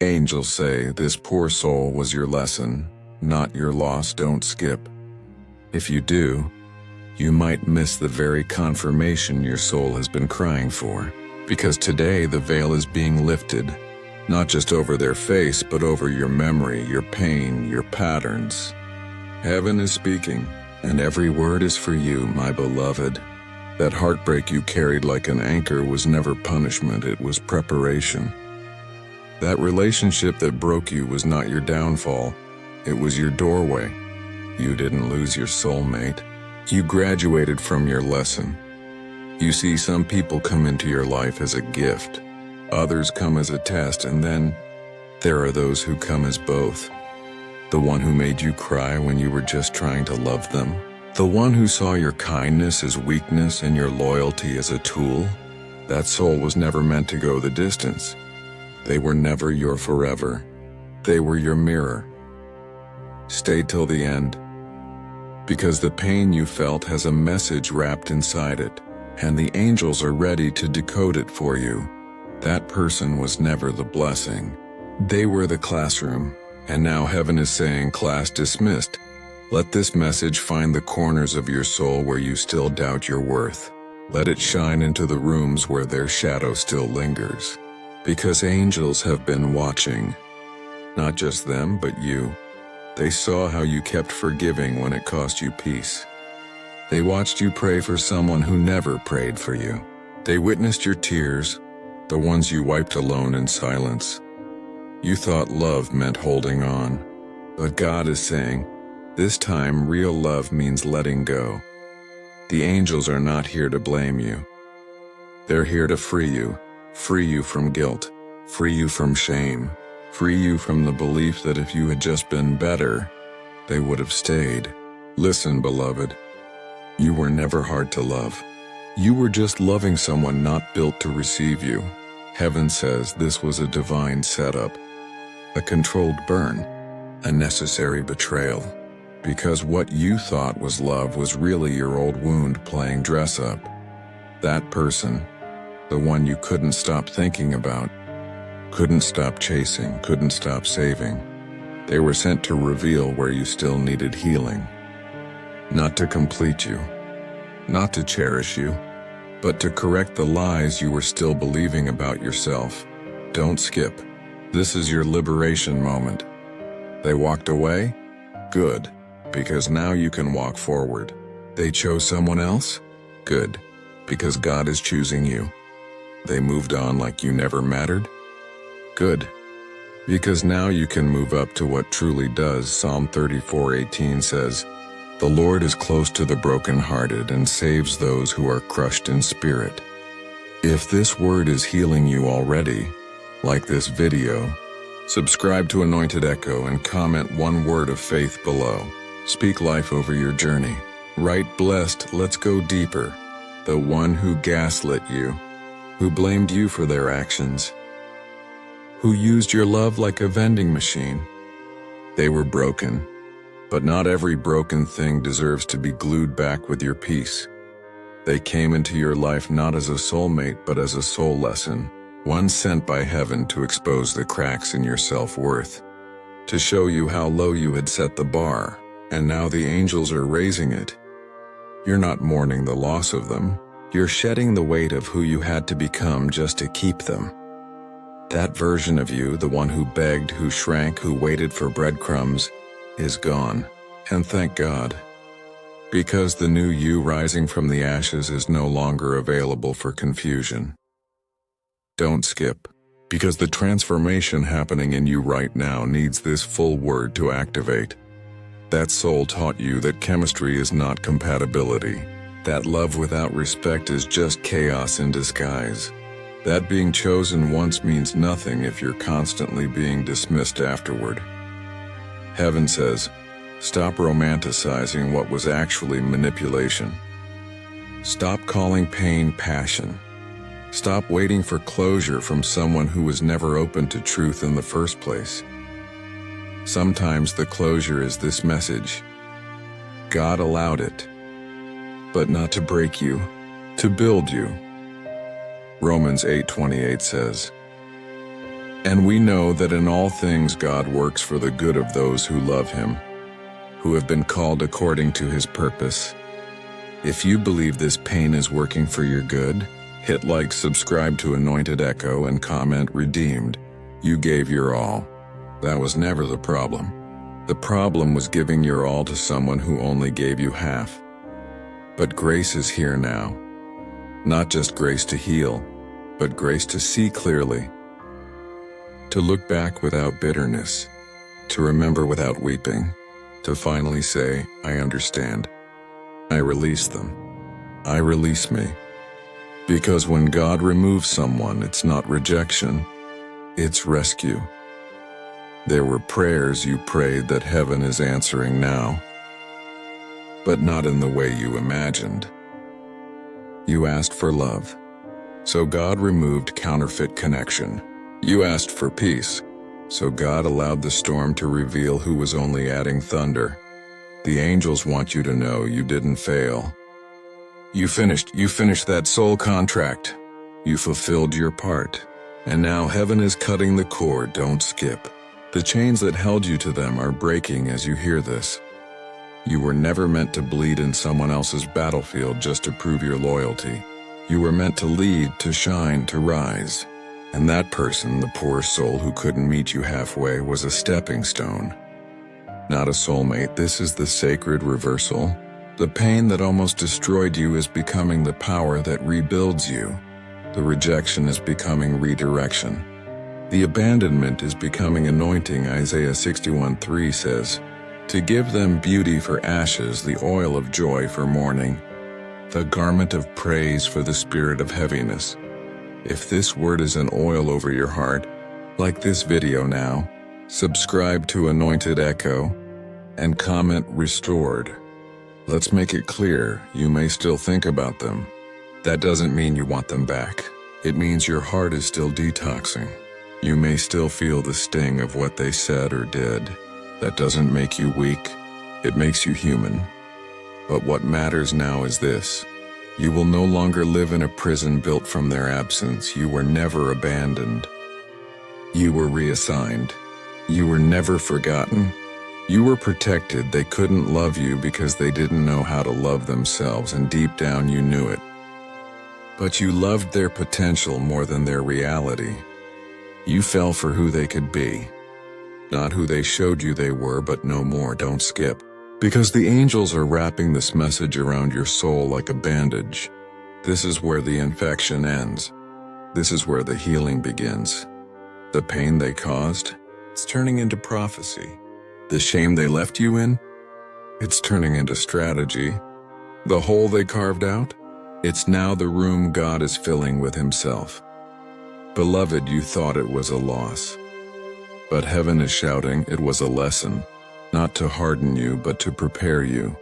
Angels say this poor soul was your lesson, not your loss. Don't skip. If you do, you might miss the very confirmation your soul has been crying for. Because today the veil is being lifted, not just over their face, but over your memory, your pain, your patterns. Heaven is speaking, and every word is for you, my beloved. That heartbreak you carried like an anchor was never punishment, it was preparation. That relationship that broke you was not your downfall, it was your doorway. You didn't lose your soulmate. You graduated from your lesson. You see, some people come into your life as a gift. Others come as a test, and then there are those who come as both. The one who made you cry when you were just trying to love them. The one who saw your kindness as weakness and your loyalty as a tool. That soul was never meant to go the distance. They were never your forever. They were your mirror. Stay till the end, because the pain you felt has a message wrapped inside it, and the angels are ready to decode it for you. That person was never the blessing. They were the classroom, and now heaven is saying, class dismissed. Let this message find the corners of your soul where you still doubt your worth. Let it shine into the rooms where their shadow still lingers. Because angels have been watching. Not just them, but you. They saw how you kept forgiving when it cost you peace. They watched you pray for someone who never prayed for you. They witnessed your tears, the ones you wiped alone in silence. You thought love meant holding on, but God is saying, this time real love means letting go. The angels are not here to blame you. They're here to free you from guilt, free you from shame, free you from the belief that if you had just been better, they would have stayed. Listen, beloved, you were never hard to love. You were just loving someone not built to receive you. Heaven says this was a divine setup, a controlled burn, a necessary betrayal. Because what you thought was love was really your old wound playing dress up. That person, the one you couldn't stop thinking about, couldn't stop chasing, couldn't stop saving. They were sent to reveal where you still needed healing. Not to complete you, not to cherish you, but to correct the lies you were still believing about yourself. Don't skip. This is your liberation moment. They walked away? Good, because now you can walk forward. They chose someone else? Good, because God is choosing you. They moved on like you never mattered? Good, because now you can move up to what truly does. Psalm 34:18 says, "The Lord is close to the brokenhearted and saves those who are crushed in spirit." If this word is healing you already, like this video, subscribe to Anointed Echo and comment one word of faith below. Speak life over your journey. Write blessed, let's go deeper. The one who gaslit you, who blamed you for their actions, who used your love like a vending machine. They were broken, but not every broken thing deserves to be glued back with your peace. They came into your life not as a soulmate, but as a soul lesson, one sent by heaven to expose the cracks in your self-worth, to show you how low you had set the bar, and now the angels are raising it. You're not mourning the loss of them. You're shedding the weight of who you had to become just to keep them. That version of you, the one who begged, who shrank, who waited for breadcrumbs, is gone. And thank God. Because the new you rising from the ashes is no longer available for confusion. Don't skip. Because the transformation happening in you right now needs this full word to activate. That soul taught you that chemistry is not compatibility. That love without respect is just chaos in disguise. That being chosen once means nothing if you're constantly being dismissed afterward. Heaven says, stop romanticizing what was actually manipulation. Stop calling pain passion. Stop waiting for closure from someone who was never open to truth in the first place. Sometimes the closure is this message. God allowed it, but not to break you, to build you. Romans 8:28 says, And we know that in all things God works for the good of those who love him, who have been called according to his purpose. If you believe this pain is working for your good, hit like, subscribe to Anointed Echo, and comment redeemed. You gave your all. That was never the problem. The problem was giving your all to someone who only gave you half. But grace is here now. Not just grace to heal, but grace to see clearly. To look back without bitterness. To remember without weeping. To finally say, I understand. I release them. I release me. Because when God removes someone, it's not rejection, it's rescue. There were prayers you prayed that heaven is answering now, but not in the way you imagined. You asked for love, so God removed counterfeit connection. You asked for peace, so God allowed the storm to reveal who was only adding thunder. The angels want you to know you didn't fail. You finished that soul contract. You fulfilled your part. And now heaven is cutting the cord, don't skip. The chains that held you to them are breaking as you hear this. You were never meant to bleed in someone else's battlefield just to prove your loyalty. You were meant to lead, to shine, to rise. And that person, the poor soul who couldn't meet you halfway, was a stepping stone. Not a soulmate, this is the sacred reversal. The pain that almost destroyed you is becoming the power that rebuilds you. The rejection is becoming redirection. The abandonment is becoming anointing. Isaiah 61:3 says, to give them beauty for ashes, the oil of joy for mourning, the garment of praise for the spirit of heaviness. If this word is an oil over your heart, like this video now, subscribe to Anointed Echo, and comment restored. Let's make it clear, you may still think about them. That doesn't mean you want them back. It means your heart is still detoxing. You may still feel the sting of what they said or did. That doesn't make you weak. It makes you human. But what matters now is this. You will no longer live in a prison built from their absence. You were never abandoned. You were reassigned. You were never forgotten. You were protected. They couldn't love you because they didn't know how to love themselves, and deep down you knew it. But you loved their potential more than their reality. You fell for who they could be. Not who they showed you they were, but no more. Don't skip. Because the angels are wrapping this message around your soul like a bandage. This is where the infection ends. This is where the healing begins. The pain they caused, it's turning into prophecy. The shame they left you in, it's turning into strategy. The hole they carved out, it's now the room God is filling with himself. Beloved, you thought it was a loss. But heaven is shouting it was a lesson, not to harden you, but to prepare you.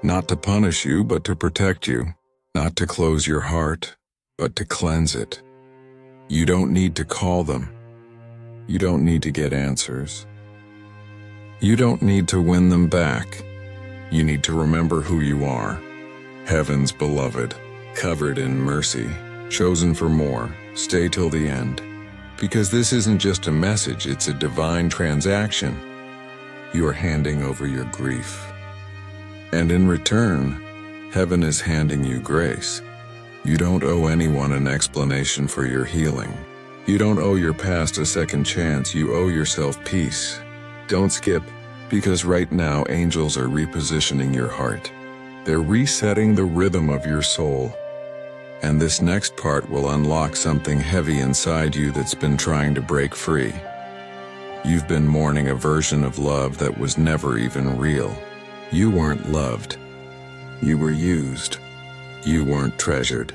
Not to punish you, but to protect you. Not to close your heart, but to cleanse it. You don't need to call them. You don't need to get answers. You don't need to win them back. You need to remember who you are. Heaven's beloved, covered in mercy, chosen for more. Stay till the end. Because this isn't just a message, it's a divine transaction. You are handing over your grief. And in return, heaven is handing you grace. You don't owe anyone an explanation for your healing. You don't owe your past a second chance, you owe yourself peace. Don't skip, because right now angels are repositioning your heart. They're resetting the rhythm of your soul. And this next part will unlock something heavy inside you that's been trying to break free. You've been mourning a version of love that was never even real. You weren't loved. You were used. You weren't treasured.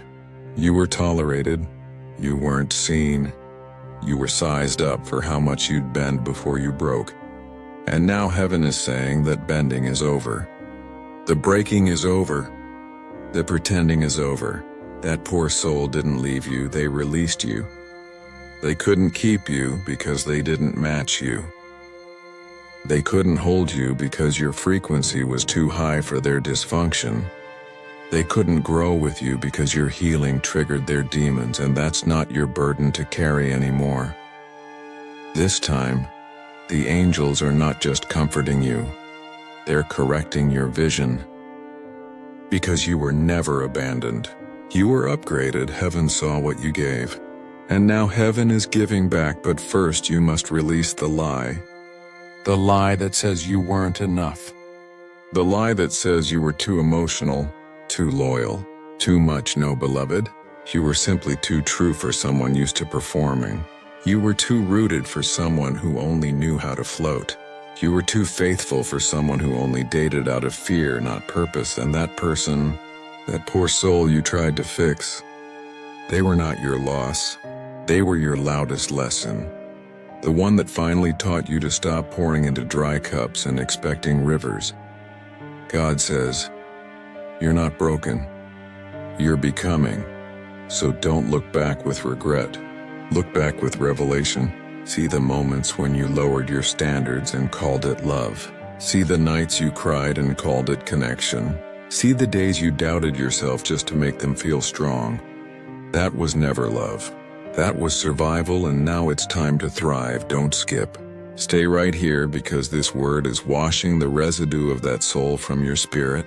You were tolerated. You weren't seen. You were sized up for how much you'd bend before you broke. And now heaven is saying that bending is over. The breaking is over. The pretending is over. That poor soul didn't leave you, they released you. They couldn't keep you because they didn't match you. They couldn't hold you because your frequency was too high for their dysfunction. They couldn't grow with you because your healing triggered their demons, and that's not your burden to carry anymore. This time, the angels are not just comforting you, they're correcting your vision. Because you were never abandoned. You were upgraded, heaven saw what you gave. And now heaven is giving back, but first you must release the lie. The lie that says you weren't enough. The lie that says you were too emotional, too loyal, too much, no beloved. You were simply too true for someone used to performing. You were too rooted for someone who only knew how to float. You were too faithful for someone who only dated out of fear, not purpose, and that person, that poor soul you tried to fix, they were not your loss. They were your loudest lesson. The one that finally taught you to stop pouring into dry cups and expecting rivers. God says, you're not broken. You're becoming. So don't look back with regret. Look back with revelation. See the moments when you lowered your standards and called it love. See the nights you cried and called it connection. See the days you doubted yourself just to make them feel strong. That was never love. That was survival, and now it's time to thrive. Don't skip. Stay right here, because this word is washing the residue of that soul from your spirit.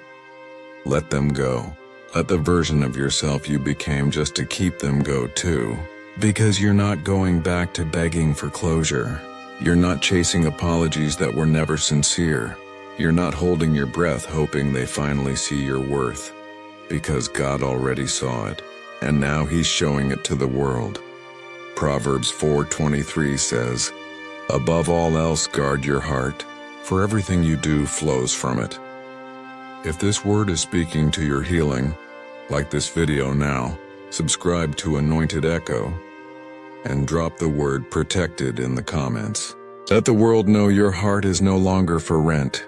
Let them go. Let the version of yourself you became just to keep them go too. Because you're not going back to begging for closure. You're not chasing apologies that were never sincere. You're not holding your breath hoping they finally see your worth. Because God already saw it, and now He's showing it to the world. Proverbs 4:23 says, above all else guard your heart, for everything you do flows from it. If this word is speaking to your healing, like this video now, subscribe to Anointed Echo, and drop the word protected in the comments. Let the world know your heart is no longer for rent.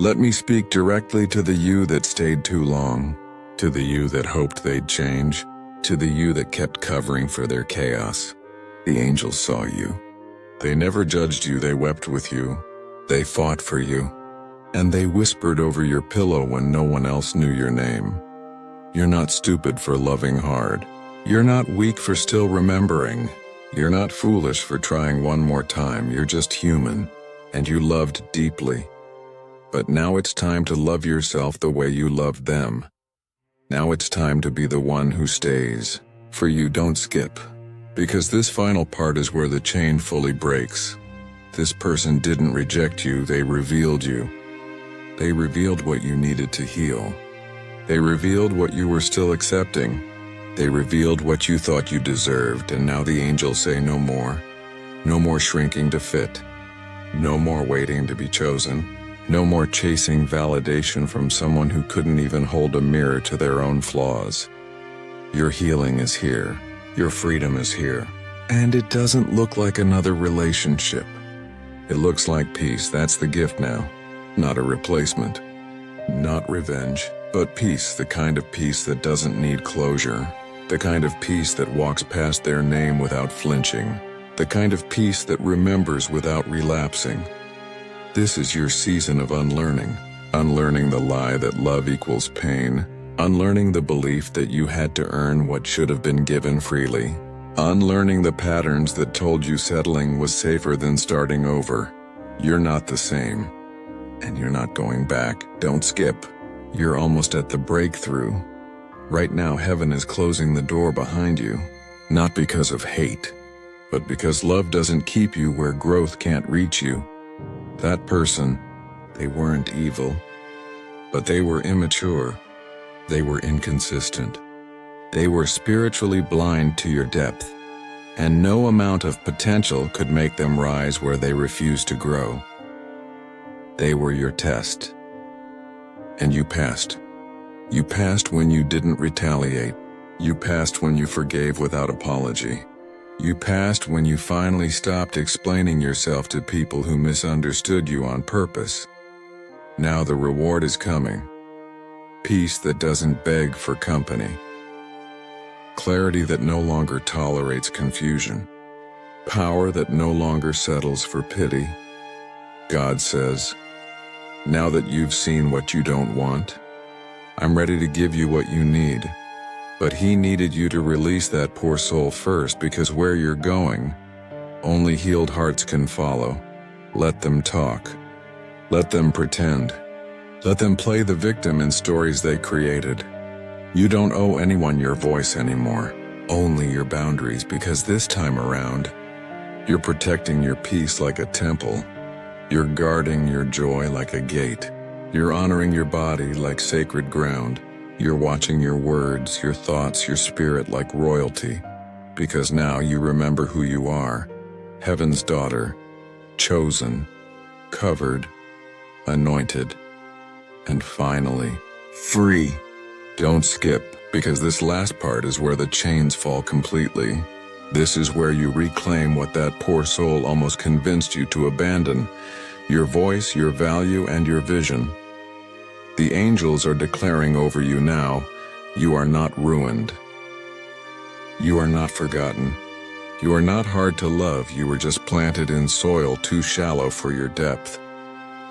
Let me speak directly to the you that stayed too long, to the you that hoped they'd change, to the you that kept covering for their chaos. The angels saw you. They never judged you, they wept with you. They fought for you. And they whispered over your pillow when no one else knew your name. You're not stupid for loving hard. You're not weak for still remembering. You're not foolish for trying one more time. You're just human, and you loved deeply. But now it's time to love yourself the way you loved them. Now it's time to be the one who stays. For you, don't skip. Because this final part is where the chain fully breaks. This person didn't reject you, they revealed you. They revealed what you needed to heal. They revealed what you were still accepting. They revealed what you thought you deserved, and now the angels say no more. No more shrinking to fit. No more waiting to be chosen. No more chasing validation from someone who couldn't even hold a mirror to their own flaws. Your healing is here. Your freedom is here. And it doesn't look like another relationship. It looks like peace. That's the gift now. Not a replacement. Not revenge, but peace, the kind of peace that doesn't need closure. The kind of peace that walks past their name without flinching. The kind of peace that remembers without relapsing. This is your season of unlearning. Unlearning the lie that love equals pain. Unlearning the belief that you had to earn what should have been given freely. Unlearning the patterns that told you settling was safer than starting over. You're not the same. And you're not going back. Don't skip. You're almost at the breakthrough. Right now, heaven is closing the door behind you. Not because of hate, but because love doesn't keep you where growth can't reach you. That person, they weren't evil, but they were immature. They were inconsistent. They were spiritually blind to your depth, and no amount of potential could make them rise where they refused to grow. They were your test. And you passed. You passed when you didn't retaliate. You passed when you forgave without apology. You passed when you finally stopped explaining yourself to people who misunderstood you on purpose. Now the reward is coming. Peace that doesn't beg for company. Clarity that no longer tolerates confusion. Power that no longer settles for pity. God says, now that you've seen what you don't want, I'm ready to give you what you need. But He needed you to release that poor soul first, because where you're going, Only healed hearts can follow. Let them talk. Let them pretend. Let them play the victim in stories they created. You don't owe anyone your voice anymore, only your boundaries, because this time around, you're protecting your peace like a temple. You're guarding your joy like a gate. You're honoring your body like sacred ground. You're watching your words, your thoughts, your spirit like royalty, because now you remember who you are. Heaven's daughter, chosen, covered, anointed, and finally, free. Don't skip, because this last part is where the chains fall completely. This is where you reclaim what that poor soul almost convinced you to abandon: your voice, your value, and your vision. The angels are declaring over you now, you are not ruined. You are not forgotten. You are not hard to love. You were just planted in soil too shallow for your depth.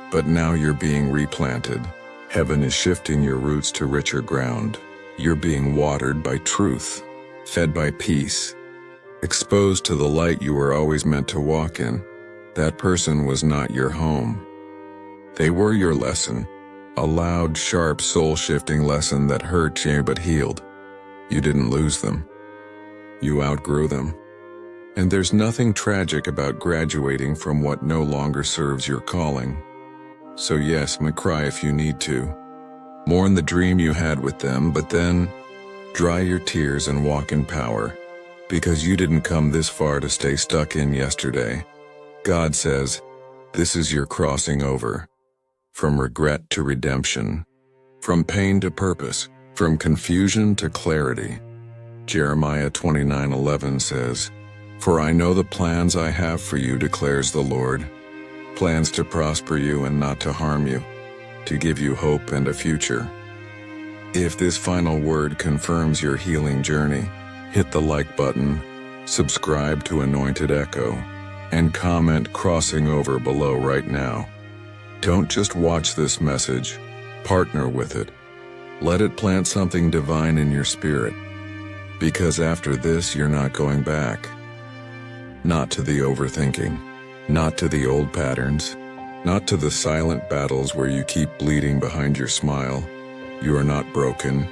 But now you're being replanted. Heaven is shifting your roots to richer ground. You're being watered by truth, fed by peace, exposed to the light you were always meant to walk in. That person was not your home. They were your lesson, a loud, sharp, soul-shifting lesson that hurt you but healed. You didn't lose them. You outgrew them. And there's nothing tragic about graduating from what no longer serves your calling. So yes, cry if you need to. Mourn the dream you had with them, but then dry your tears and walk in power, because you didn't come this far to stay stuck in yesterday. God says, this is your crossing over. From regret to redemption. From pain to purpose. From confusion to clarity. Jeremiah 29:11 says, "For I know the plans I have for you, declares the Lord, plans to prosper you and not to harm you, to give you hope and a future." If this final word confirms your healing journey, hit the like button, subscribe to Anointed Echo, and comment "crossing over" below right now. Don't just watch this message, partner with it. Let it plant something divine in your spirit. Because after this, you're not going back. Not to the overthinking, not to the old patterns, not to the silent battles where you keep bleeding behind your smile. You are not broken,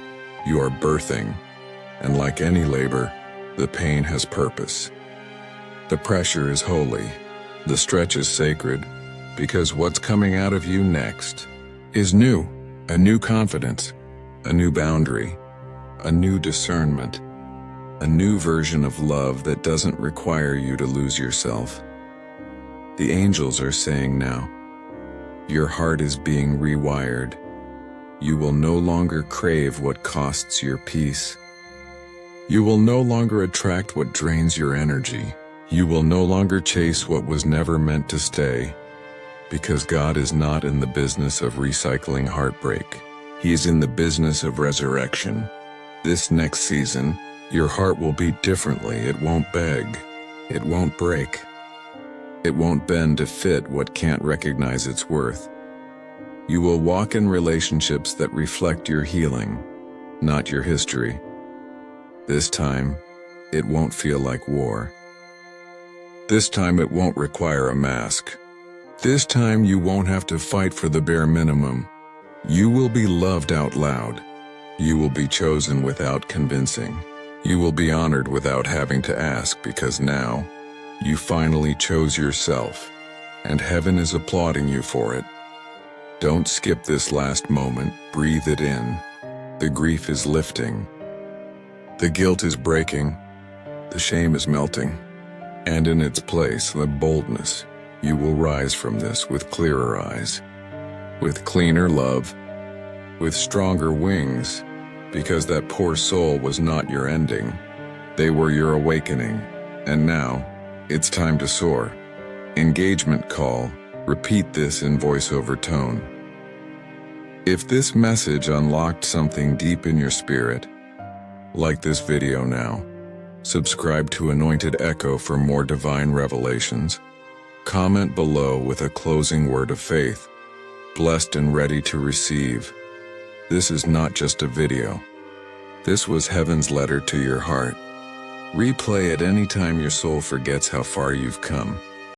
you are birthing. And like any labor, the pain has purpose. The pressure is holy, the stretch is sacred, because what's coming out of you next is new, a new confidence, a new boundary, a new discernment, a new version of love that doesn't require you to lose yourself. The angels are saying now, your heart is being rewired. You will no longer crave what costs your peace. You will no longer attract what drains your energy. You will no longer chase what was never meant to stay. Because God is not in the business of recycling heartbreak. He is in the business of resurrection. This next season, your heart will beat differently. It won't beg. It won't break. It won't bend to fit what can't recognize its worth. You will walk in relationships that reflect your healing, not your history. This time, it won't feel like war. This time it won't require a mask. This time you won't have to fight for the bare minimum. You will be loved out loud. You will be chosen without convincing. You will be honored without having to ask, because now, you finally chose yourself, and heaven is applauding you for it. Don't skip this last moment, breathe it in. The grief is lifting. The guilt is breaking. The shame is melting. And in its place, the boldness. You will rise from this with clearer eyes, with cleaner love, with stronger wings, because that poor soul was not your ending. They were your awakening. And now, it's time to soar. Engagement call. Repeat this in voiceover tone. If this message unlocked something deep in your spirit, like this video now. Subscribe to Anointed Echo for more divine revelations. Comment below with a closing word of faith. Blessed and ready to receive. This is not just a video. This was heaven's letter to your heart. Replay it anytime your soul forgets how far you've come.